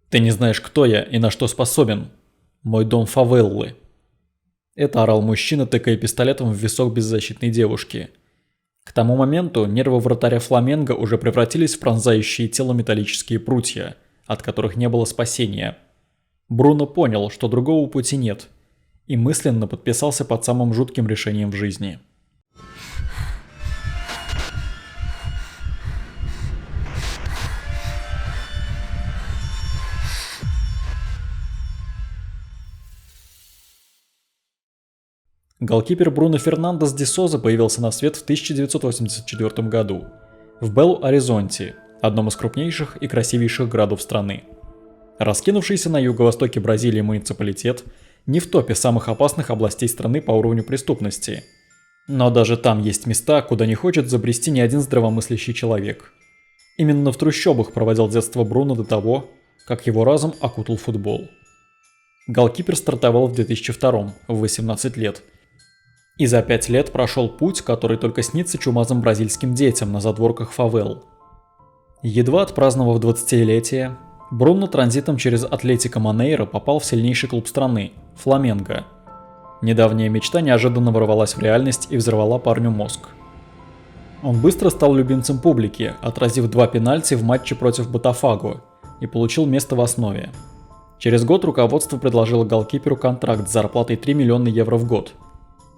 Ты не знаешь, кто я и на что способен. Мой дом фавеллы. Это орал мужчина, тыкая пистолетом в висок беззащитной девушки. К тому моменту нервы вратаря Фламенго уже превратились в пронзающие тело металлические прутья, от которых не было спасения. Бруно понял, что другого пути нет, и мысленно подписался под самым жутким решением в жизни. Голкипер Бруно Фернандес де Соза появился на свет в 1984 году в Белу-Оризонти, одном из крупнейших и красивейших городов страны. Раскинувшийся на юго-востоке Бразилии муниципалитет не в топе самых опасных областей страны по уровню преступности. Но даже там есть места, куда не хочет забрести ни один здравомыслящий человек. Именно в трущобах проводил детство Бруно до того, как его разум окутал футбол. Голкипер стартовал в 2002 в 18 лет. И за 5 лет прошел путь, который только снится чумазым бразильским детям на задворках фавел. Едва отпраздновав 20-летие, Бруно транзитом через Атлетико Манейро попал в сильнейший клуб страны – Фламенго. Недавняя мечта неожиданно ворвалась в реальность и взорвала парню мозг. Он быстро стал любимцем публики, отразив 2 пенальти в матче против Ботафаго и получил место в основе. Через год руководство предложило голкиперу контракт с зарплатой 3 миллиона евро в год.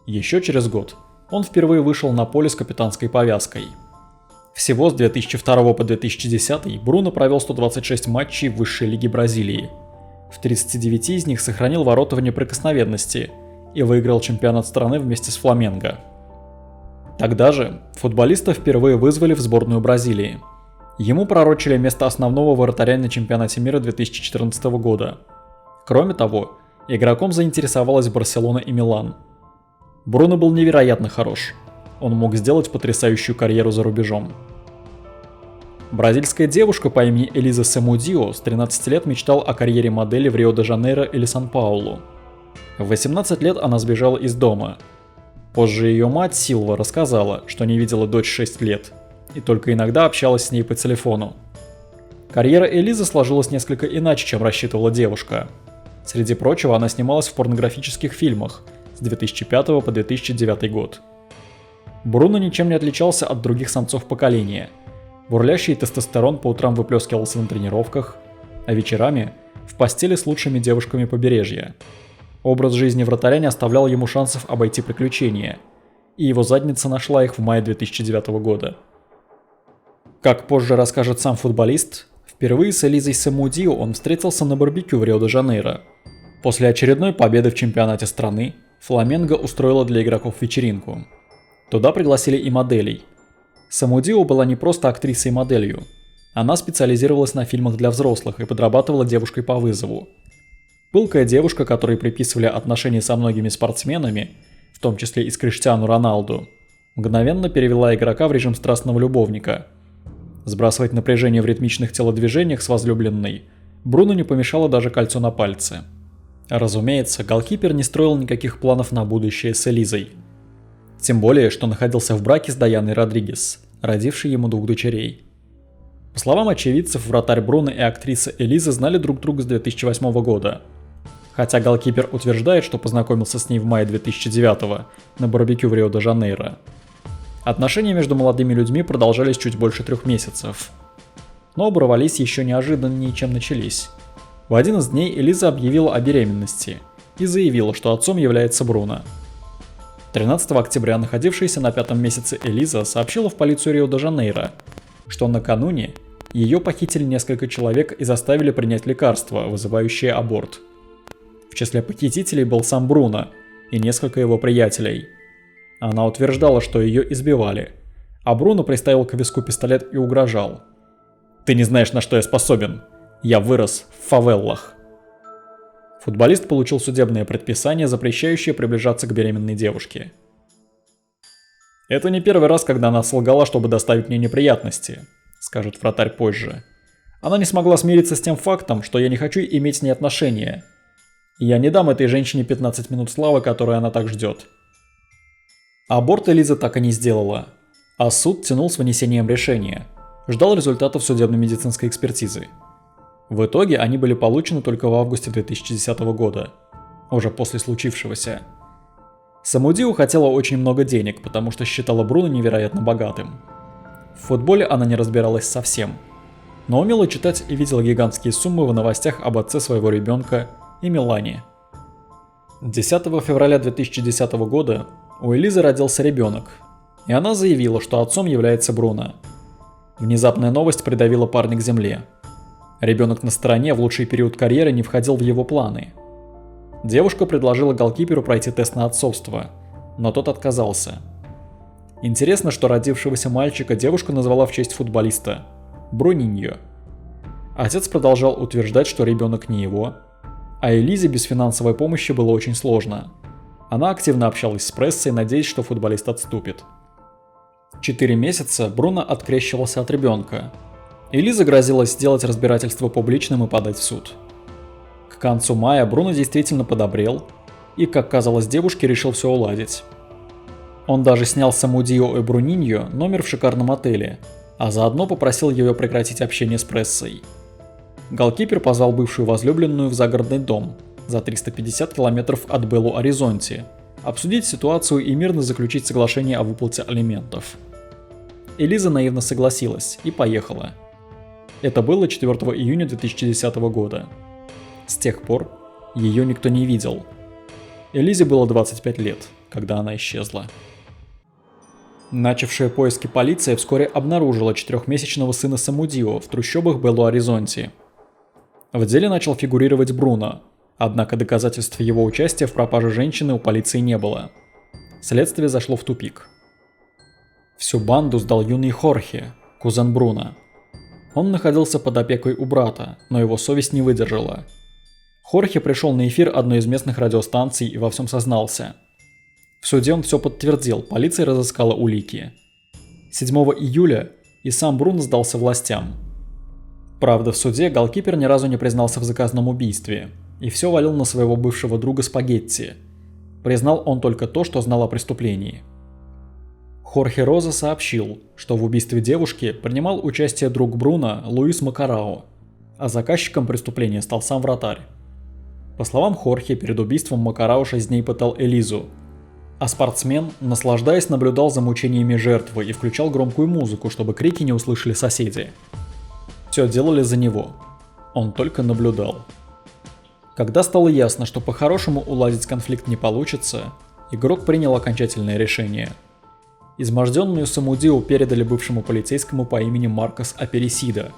Еще через год он впервые вышел на поле с капитанской повязкой. Всего с 2002 по 2010 Бруно провел 126 матчей в высшей лиге Бразилии. В 39 из них сохранил ворота в неприкосновенности и выиграл чемпионат страны вместе с Фламенго. Тогда же футболиста впервые вызвали в сборную Бразилии. Ему пророчили место основного вратаря на чемпионате мира 2014 года. Кроме того, игроком заинтересовалась Барселона и Милан. Бруно был невероятно хорош. Он мог сделать потрясающую карьеру за рубежом. Бразильская девушка по имени Элиза Самудио с 13 лет мечтала о карьере модели в Рио-де-Жанейро или Сан-Паулу. В 18 лет она сбежала из дома. Позже ее мать Силва рассказала, что не видела дочь 6 лет и только иногда общалась с ней по телефону. Карьера Элизы сложилась несколько иначе, чем рассчитывала девушка. Среди прочего, она снималась в порнографических фильмах с 2005 по 2009 год. Бруно ничем не отличался от других самцов поколения. Бурлящий тестостерон по утрам выплескивался на тренировках, а вечерами – в постели с лучшими девушками побережья. Образ жизни вратаря не оставлял ему шансов обойти приключения, и его задница нашла их в мае 2009 года. Как позже расскажет сам футболист, впервые с Элизой Самудио он встретился на барбекю в Рио-де-Жанейро. После очередной победы в чемпионате страны Фламенго устроила для игроков вечеринку. Туда пригласили и моделей. Самудио была не просто актрисой и моделью. Она специализировалась на фильмах для взрослых и подрабатывала девушкой по вызову. Пылкая девушка, которой приписывали отношения со многими спортсменами, в том числе и с Криштиану Роналду, мгновенно перевела игрока в режим страстного любовника. Сбрасывать напряжение в ритмичных телодвижениях с возлюбленной Бруно не помешало даже кольцо на пальце. Разумеется, голкипер не строил никаких планов на будущее с Элизой. Тем более, что находился в браке с Даяной Родригес, родившей ему 2 дочерей. По словам очевидцев, вратарь Бруно и актриса Элиза знали друг друга с 2008 года. Хотя голкипер утверждает, что познакомился с ней в мае 2009 на барбекю в Рио-де-Жанейро. Отношения между молодыми людьми продолжались чуть больше 3 месяцев. Но оборвались еще неожиданнее, чем начались. В один из дней Элиза объявила о беременности и заявила, что отцом является Бруно. 13 октября находившаяся на 5-м месяце Элиза сообщила в полицию Рио-де-Жанейро, что накануне ее похитили несколько человек и заставили принять лекарство, вызывающее аборт. В числе похитителей был сам Бруно и несколько его приятелей. Она утверждала, что ее избивали, а Бруно приставил к виску пистолет и угрожал. «Ты не знаешь, на что я способен. Я вырос в фавеллах». Футболист получил судебное предписание, запрещающее приближаться к беременной девушке. «Это не первый раз, когда она солгала, чтобы доставить мне неприятности», — скажет вратарь позже. «Она не смогла смириться с тем фактом, что я не хочу иметь с ней отношения. Я не дам этой женщине 15 минут славы, которую она так ждет». Аборт Элиза так и не сделала, а суд тянул с вынесением решения, ждал результатов судебно-медицинской экспертизы. В итоге они были получены только в августе 2010 года, уже после случившегося. Самудио хотела очень много денег, потому что считала Бруно невероятно богатым. В футболе она не разбиралась совсем, но умела читать и видела гигантские суммы в новостях об отце своего ребенка и Милане. 10 февраля 2010 года у Элизы родился ребенок, и она заявила, что отцом является Бруно. Внезапная новость придавила парня к земле. Ребенок на стороне в лучший период карьеры не входил в его планы. Девушка предложила голкиперу пройти тест на отцовство, но тот отказался. Интересно, что родившегося мальчика девушка назвала в честь футболиста – Бруниньо. Отец продолжал утверждать, что ребенок не его, а Элизе без финансовой помощи было очень сложно. Она активно общалась с прессой, надеясь, что футболист отступит. 4 месяца Бруно открещивался от ребенка. Элиза грозилась сделать разбирательство публичным и подать в суд. К концу мая Бруно действительно подобрел и, как казалось девушке, решил все уладить. Он даже снял с Самудио и Бруниньо номер в шикарном отеле, а заодно попросил ее прекратить общение с прессой. Голкипер позвал бывшую возлюбленную в загородный дом за 350 километров от Белу-Оризонти, обсудить ситуацию и мирно заключить соглашение о выплате алиментов. Элиза наивно согласилась и поехала. Это было 4 июня 2010 года. С тех пор ее никто не видел. Элизе было 25 лет, когда она исчезла. Начавшая поиски полиция вскоре обнаружила 4-месячного сына Самудио в трущобах Белу-Оризонти. В деле начал фигурировать Бруно, однако доказательств его участия в пропаже женщины у полиции не было. Следствие зашло в тупик. Всю банду сдал юный Хорхе, кузен Бруно. Он находился под опекой у брата, но его совесть не выдержала. Хорхе пришел на эфир одной из местных радиостанций и во всем сознался. В суде он все подтвердил, полиция разыскала улики. 7 июля и сам Бруно сдался властям. Правда, в суде голкипер ни разу не признался в заказном убийстве и все валил на своего бывшего друга Спагетти. Признал он только то, что знал о преступлении. Хорхе Роза сообщил, что в убийстве девушки принимал участие друг Бруно Луис Макарао, а заказчиком преступления стал сам вратарь. По словам Хорхе, перед убийством Макарао 6 дней пытал Элизу, а спортсмен, наслаждаясь, наблюдал за мучениями жертвы и включал громкую музыку, чтобы крики не услышали соседи. Все делали за него. Он только наблюдал. Когда стало ясно, что по-хорошему уладить конфликт не получится, игрок принял окончательное решение. Изможденную Самудио передали бывшему полицейскому по имени Маркос Аперисида,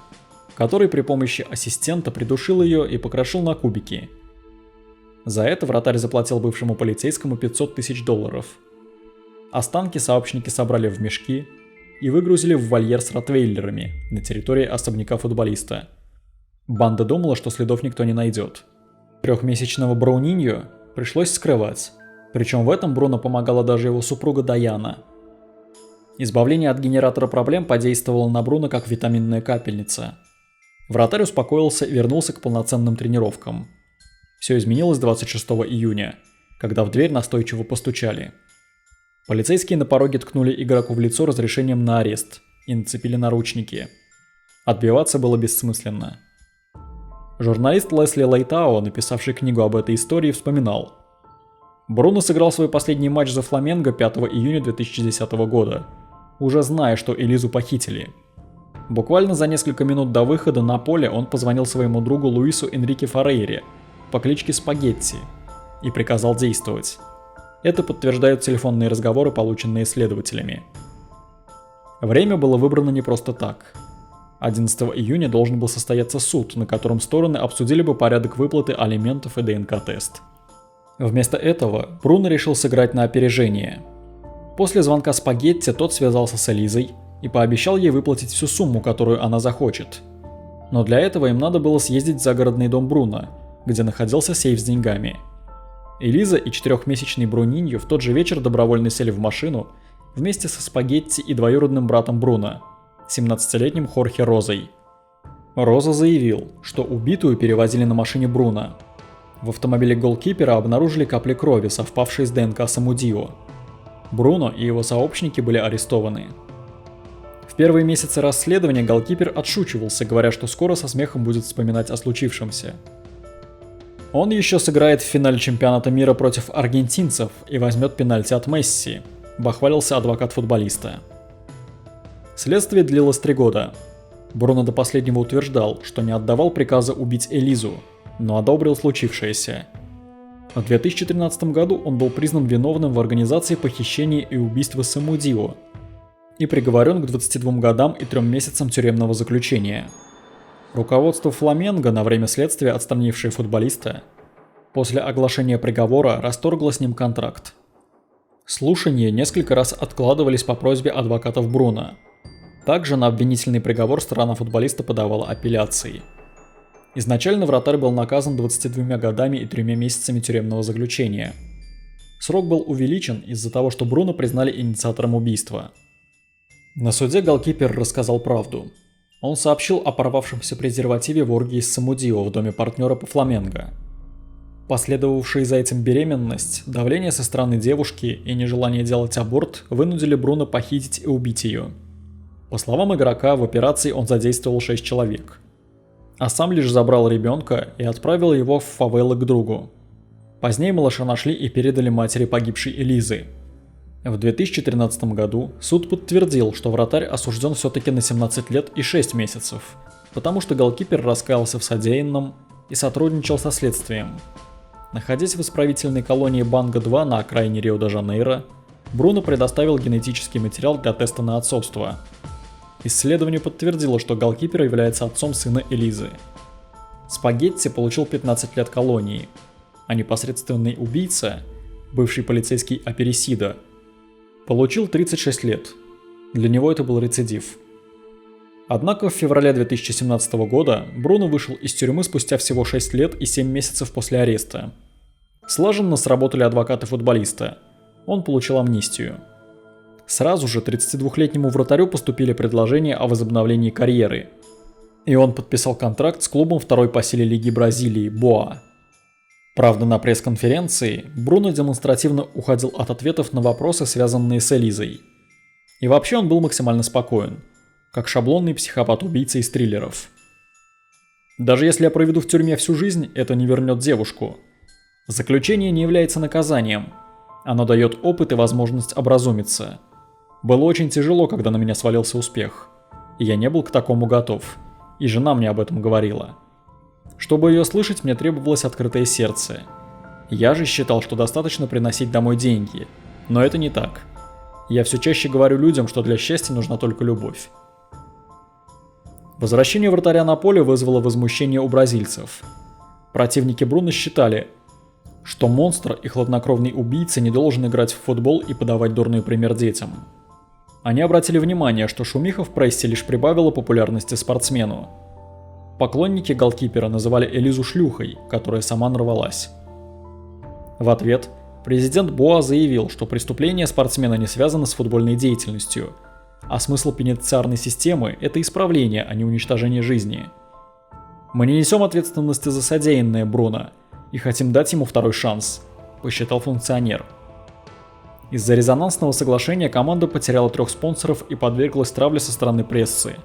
который при помощи ассистента придушил ее и покрошил на кубики. За это вратарь заплатил бывшему полицейскому $500 000. Останки сообщники собрали в мешки и выгрузили в вольер с ротвейлерами на территории особняка футболиста. Банда думала, что следов никто не найдет. 3-месячного Бруниньо пришлось скрывать, причем в этом Бруно помогала даже его супруга Даяна. Избавление от генератора проблем подействовало на Бруно как витаминная капельница. Вратарь успокоился и вернулся к полноценным тренировкам. Все изменилось 26 июня, когда в дверь настойчиво постучали. Полицейские на пороге ткнули игроку в лицо разрешением на арест и нацепили наручники. Отбиваться было бессмысленно. Журналист Лесли Лейтао, написавший книгу об этой истории, вспоминал: Бруно сыграл свой последний матч за Фламенго 5 июня 2010 года, уже зная, что Элизу похитили. Буквально за несколько минут до выхода на поле он позвонил своему другу Луису Энрике Феррейре по кличке Спагетти и приказал действовать. Это подтверждают телефонные разговоры, полученные следователями. Время было выбрано не просто так. 11 июня должен был состояться суд, на котором стороны обсудили бы порядок выплаты алиментов и ДНК-тест. Вместо этого Бруно решил сыграть на опережение. После звонка Спагетти тот связался с Элизой и пообещал ей выплатить всю сумму, которую она захочет. Но для этого им надо было съездить в загородный дом Бруно, где находился сейф с деньгами. Элиза и 4-месячный Бруниньо в тот же вечер добровольно сели в машину вместе со Спагетти и двоюродным братом Бруно, 17-летним Хорхе Розой. Роза заявил, что убитую перевозили на машине Бруно. В автомобиле голкипера обнаружили капли крови, совпавшие с ДНК Самудио. Бруно и его сообщники были арестованы. В первые месяцы расследования голкипер отшучивался, говоря, что скоро со смехом будет вспоминать о случившемся. Он еще сыграет в финале чемпионата мира против аргентинцев и возьмет пенальти от Месси, бахвалился адвокат футболиста. Следствие длилось 3 года. Бруно до последнего утверждал, что не отдавал приказа убить Элизу, но одобрил случившееся. В 2013 году он был признан виновным в организации похищения и убийства Самудио и приговорен к 22 годам и 3 месяцам тюремного заключения. Руководство Фламенго, на время следствия отстранившее футболиста, после оглашения приговора расторгло с ним контракт. Слушания несколько раз откладывались по просьбе адвокатов Бруно. Также на обвинительный приговор сторона футболиста подавала апелляции. Изначально вратарь был наказан 22 годами и 3 месяцами тюремного заключения. Срок был увеличен из-за того, что Бруно признали инициатором убийства. На суде голкипер рассказал правду. Он сообщил о порвавшемся презервативе в оргии с Самудио в доме партнера по Фламенго. Последовавшая за этим беременность, давление со стороны девушки и нежелание делать аборт вынудили Бруно похитить и убить ее. По словам игрока, в операции он задействовал 6 человек. А сам лишь забрал ребенка и отправил его в фавелы к другу. Позднее малыша нашли и передали матери погибшей Элизы. В 2013 году суд подтвердил, что вратарь осужден все-таки на 17 лет и 6 месяцев, потому что голкипер раскаялся в содеянном и сотрудничал со следствием. Находясь в исправительной колонии Банга-2 на окраине Рио-де-Жанейро, Бруно предоставил генетический материал для теста на отцовство. Исследование подтвердило, что голкипер является отцом сына Элизы. Спагетти получил 15 лет колонии, а непосредственный убийца, бывший полицейский Аперисидо, получил 36 лет. Для него это был рецидив. Однако в феврале 2017 года Бруно вышел из тюрьмы спустя всего 6 лет и 7 месяцев после ареста. Слаженно сработали адвокаты футболиста. Он получил амнистию. Сразу же 32-летнему вратарю поступили предложения о возобновлении карьеры. И он подписал контракт с клубом второй по силе Лиги Бразилии Боа. Правда, на пресс-конференции Бруно демонстративно уходил от ответов на вопросы, связанные с Элизой. И вообще он был максимально спокоен, как шаблонный психопат-убийца из триллеров. Даже если я проведу в тюрьме всю жизнь, это не вернет девушку. Заключение не является наказанием. Оно дает опыт и возможность образумиться. Было очень тяжело, когда на меня свалился успех. И я не был к такому готов. И жена мне об этом говорила. Чтобы ее слышать, мне требовалось открытое сердце. Я же считал, что достаточно приносить домой деньги. Но это не так. Я все чаще говорю людям, что для счастья нужна только любовь. Возвращение вратаря на поле вызвало возмущение у бразильцев. Противники Бруно считали, что монстр и хладнокровный убийца не должен играть в футбол и подавать дурной пример детям. Они обратили внимание, что шумиха в прессе лишь прибавила популярности спортсмену. Поклонники голкипера называли Элизу шлюхой, которая сама нарвалась. В ответ президент Боа заявил, что преступление спортсмена не связано с футбольной деятельностью, а смысл пенитенциарной системы – это исправление, а не уничтожение жизни. «Мы не несем ответственности за содеянное Бруно и хотим дать ему второй шанс», – посчитал функционер. Из-за резонансного соглашения команда потеряла 3 спонсоров и подверглась травле со стороны прессы.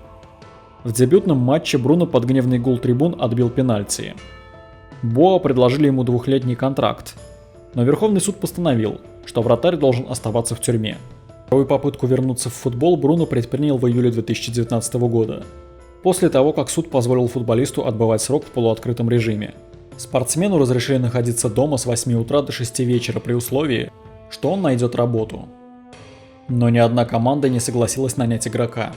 В дебютном матче Бруно под гневный гул трибун отбил пенальти. Боа предложили ему 2-летний контракт, но Верховный суд постановил, что вратарь должен оставаться в тюрьме. Вторую попытку вернуться в футбол Бруно предпринял в июле 2019 года, после того, как суд позволил футболисту отбывать срок в полуоткрытом режиме. Спортсмену разрешили находиться дома с 8 утра до 6 вечера при условии, что он найдет работу. Но ни одна команда не согласилась нанять игрока.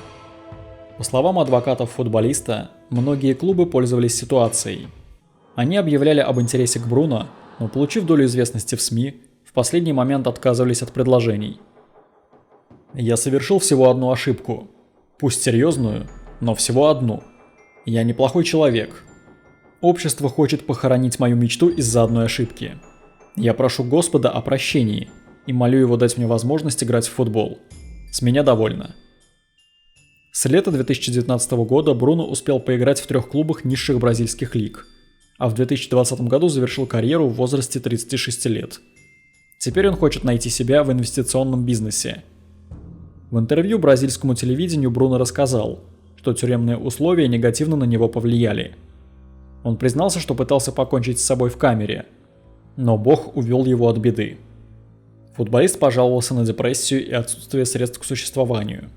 По словам адвокатов футболиста, многие клубы пользовались ситуацией. Они объявляли об интересе к Бруно, но, получив долю известности в СМИ, в последний момент отказывались от предложений. «Я совершил всего одну ошибку. Пусть серьезную, но всего одну. Я неплохой человек. Общество хочет похоронить мою мечту из-за одной ошибки. Я прошу Господа о прощении и молю его дать мне возможность играть в футбол. С меня довольно». С лета 2019 года Бруно успел поиграть в 3 клубах низших бразильских лиг, а в 2020 году завершил карьеру в возрасте 36 лет. Теперь он хочет найти себя в инвестиционном бизнесе. В интервью бразильскому телевидению Бруно рассказал, что тюремные условия негативно на него повлияли. Он признался, что пытался покончить с собой в камере, но Бог увел его от беды. Футболист пожаловался на депрессию и отсутствие средств к существованию.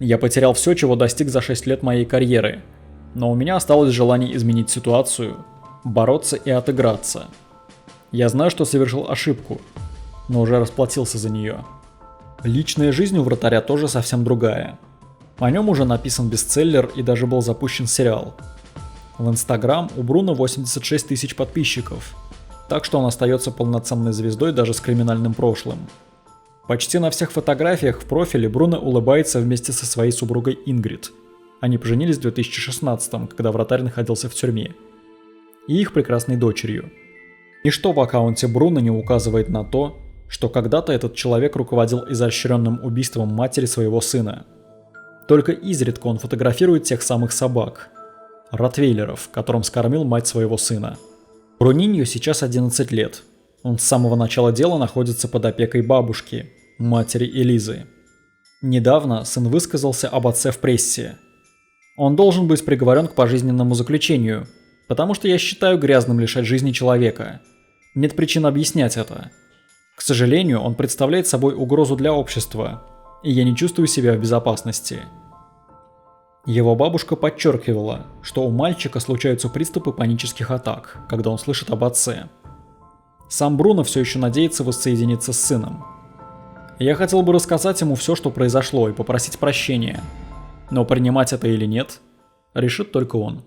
«Я потерял все, чего достиг за 6 лет моей карьеры, но у меня осталось желание изменить ситуацию, бороться и отыграться. Я знаю, что совершил ошибку, но уже расплатился за нее». Личная жизнь у вратаря тоже совсем другая. О нем уже написан бестселлер и даже был запущен сериал. В Инстаграм у Бруно 86 тысяч подписчиков, так что он остается полноценной звездой даже с криминальным прошлым. Почти на всех фотографиях в профиле Бруно улыбается вместе со своей супругой Ингрид. Они поженились в 2016, когда вратарь находился в тюрьме. И их прекрасной дочерью. Ничто в аккаунте Бруно не указывает на то, что когда-то этот человек руководил изощренным убийством матери своего сына. Только изредка он фотографирует тех самых собак, ротвейлеров, которым скормил мать своего сына. Бруниньо сейчас 11 лет. Он с самого начала дела находится под опекой бабушки, матери Элизы. Недавно сын высказался об отце в прессе. Он должен быть приговорен к пожизненному заключению, потому что я считаю грязным лишать жизни человека. Нет причин объяснять это. К сожалению, он представляет собой угрозу для общества, и я не чувствую себя в безопасности. Его бабушка подчеркивала, что у мальчика случаются приступы панических атак, когда он слышит об отце. Сам Бруно все еще надеется воссоединиться с сыном. Я хотел бы рассказать ему все, что произошло, и попросить прощения, но принимать это или нет, решит только он.